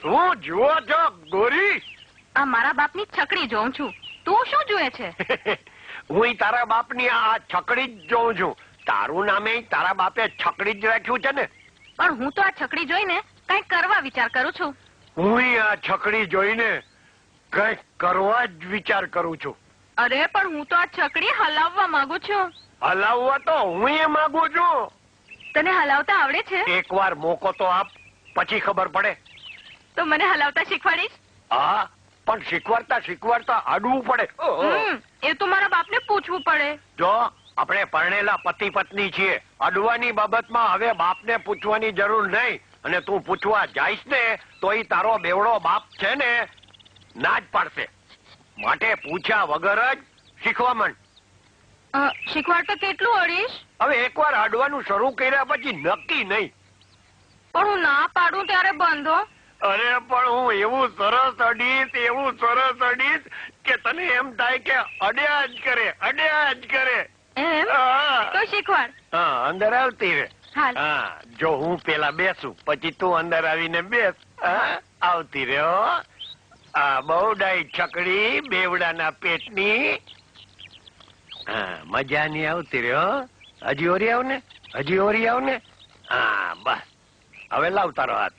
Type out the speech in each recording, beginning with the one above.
શું જુઓ છો ગોરી? આ મારા બાપની છકડી જોઉં છું. તું શું જુએ છે? હું તારા બાપની આ છકડી જ જોઉં છું. તારું નામે તારા બાપે છકડી જ રાખ્યું છે ને? પણ હું તો આ છકડી જોઈને કઈક કરવા વિચાર કરું છું. હું આ છકડી જોઈને કઈક કરવા જ વિચાર કરું છું. અરે પણ હું તો આ છકડી હલાવવા માંગુ છું. હલાવવા તો હું એ માંગુ છું. તને હલાવતા આવડે છે? એકવાર મોકો તો આપ, પછી ખબર પડે. તો મને હલાવતા શીખવાડીશ? હા, પણ શીખવાડતા અડવું પડે. એ તો મારા બાપને પૂછવું પડે. જો આપણે પરણેલા પતિ પત્ની છીએ, અડવાની બાબતમાં હવે બાપને પૂછવાની જરૂર નહીં. અને તું પૂછવા જાઈશ ને તો ઈ તારો બેવડો બાપ છે ને ના જ પાડશે. માટે પૂછ્યા વગર જ શીખવા માંડ. શીખવાડતા કેટલું અડીશ? હવે એકવાર અડવાનું શરૂ કર્યા પછી નક્કી નહીં. પણ હું ના પાડું ત્યારે બંધો. અરે પણ હું એવું સરસ અડીશ કે તને એમ થાય કે અડ્યા જ કરે. એમ? તો શીખવાડ. હા, અંદર આવતી રે. હા, જો હું પેલા બેસું પછી તું અંદર આવીને બેસ. આવતી રે. આ બહુ ડાઈ છકડી બેવડાના પેટની. હા, મજા નહી આવતી રે. હજી ઓરી આવ ને. હા, બસ હવે લાવ તારો હાથ.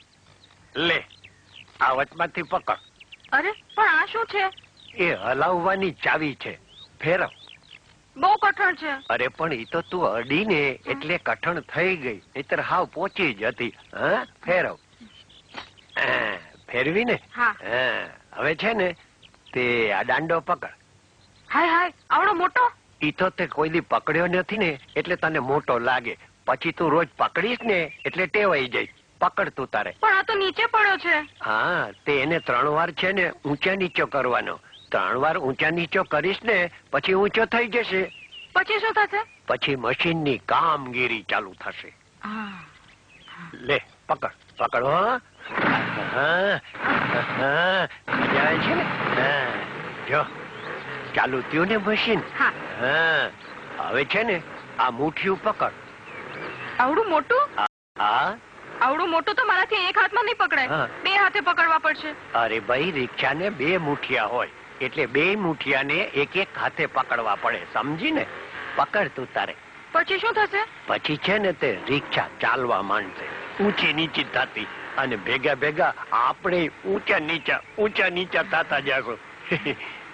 લે, આ વચમાંથી પકડ. અરે પણ આ શું છે? એ હલાવવાની ચાવી છે. ફેરવ. બહુ કઠણ છે. અરે પણ ઈ તો તું અડીને એટલે કઠણ થઈ ગઈ, નહીતર હાવ પોચી જ હતી. હા, ફેરવ. ફેરવી ને? હા. હવે છે ને તે આ દાંડો પકડ. હાય આવડો મોટો? ઈ તો તે કોઈ દી પકડ્યો નથી ને એટલે તને મોટો લાગે. પછી તું રોજ પકડીશ ને એટલે ટેવાઈ જાય. પકડ તું તારે. પણ આ તો નીચે પડ્યો છે. હા, તે એને 3 વાર છે ને ઊંચા નીચો કરવાનો. 3 વાર ઊંચા નીચો કરીશ ને પછી ઊંચો થઈ જશે. પછી શું થશે? પછી મશીનની કામગીરી ચાલુ થશે. લે, પકડ હો. મજા આવે છે ને? જો ચાલુ થયું ને મશીન. હવે છે ને આ મુઠ્ઠીયું પકડ. આવડું મોટું? હા. આવડું મોટું તો મારાથી એક હાથમાં નહીં પકડાય. 2 હાથે પકડવા પડશે. અરે ભાઈ, રિક્ષાને 2 મુઠિયા હોય એટલે 2 મુઠિયાને એક હાથે પકડવા પડે. સમજી ને? પકડ તું તારે. પછી શું થશે? પછી છે ને તે રિક્ષા ચાલવા માંડશે, ઊંચી નીચી થતી, અને ભેગા આપણે ઊંચા નીચા થતા જાગો.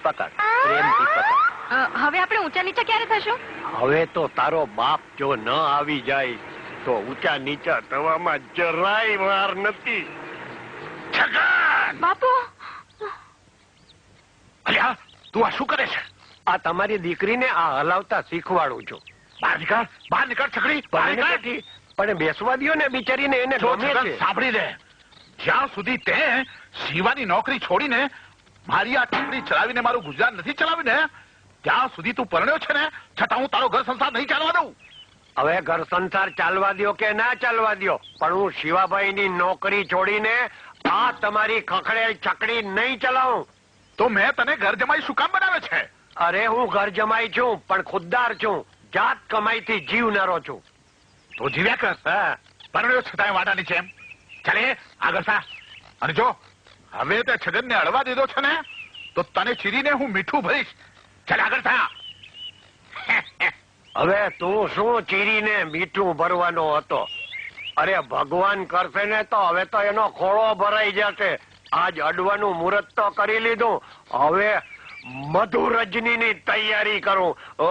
પકડ, પ્રેમથી પકડ. હવે આપણે ઊંચા નીચા ક્યારે થશું? હવે તો તારો બાપ જો ન આવી જાય તો ઊંચા નીચા થવામાં જરાય વાર નથી. બાપુ! અલ્યા, તું આ શું કરે છે? આ તમારી દીકરીને આ હલાવતા શીખવાડું છું. બહાર નીકળ છકડી. પણ બેસવા દો ને બિચારીને, એને ગમે છે. સાંભળી લે, જ્યાં સુધી તે શિવાની નોકરી છોડીને મારી આ ટીકડી ચલાવીને મારું ગુજરાન નથી ચલાવીને ત્યાં સુધી તું પરણ્યો છે ને, છતાં હું તારો ઘર સંસાર નહીં ચાલવા દઉં. હવે ઘર સંસાર ચાલવા દો કે ના ચાલવા દો, પણ હું શિવાભાઈ ની નોકરી છોડીને આ તમારી ખખડેલ છકડી નહીં ચલાવું. તો મેં તને ઘર જમાઈ શું કામ બનાવે છે? અરે હું ઘર જમાઈ છું, પણ ખુદદાર છું. જાત કમાઈથી જીવનારો છું. તો જીવ્યા કર. પરણ્યો છતાં વાડાની છે એમ. ચાલે આગળ થા. અને જો હવે તે છગન ને અડવા દીધો છે ને તો તને ચીરીને હું મીઠું ભરીશ. ચાલ આગળ થા. હવે તું શું ચીરીને મીઠું ભરવાનો હતો? અરે ભગવાન કરશે ને તો હવે તો એનો ખોળો ભરાઈ જશે. આજ અડવાનું મુહૂર્ત તો કરી લીધું, હવે મધુ રજનીની તૈયારી કરું. ઓ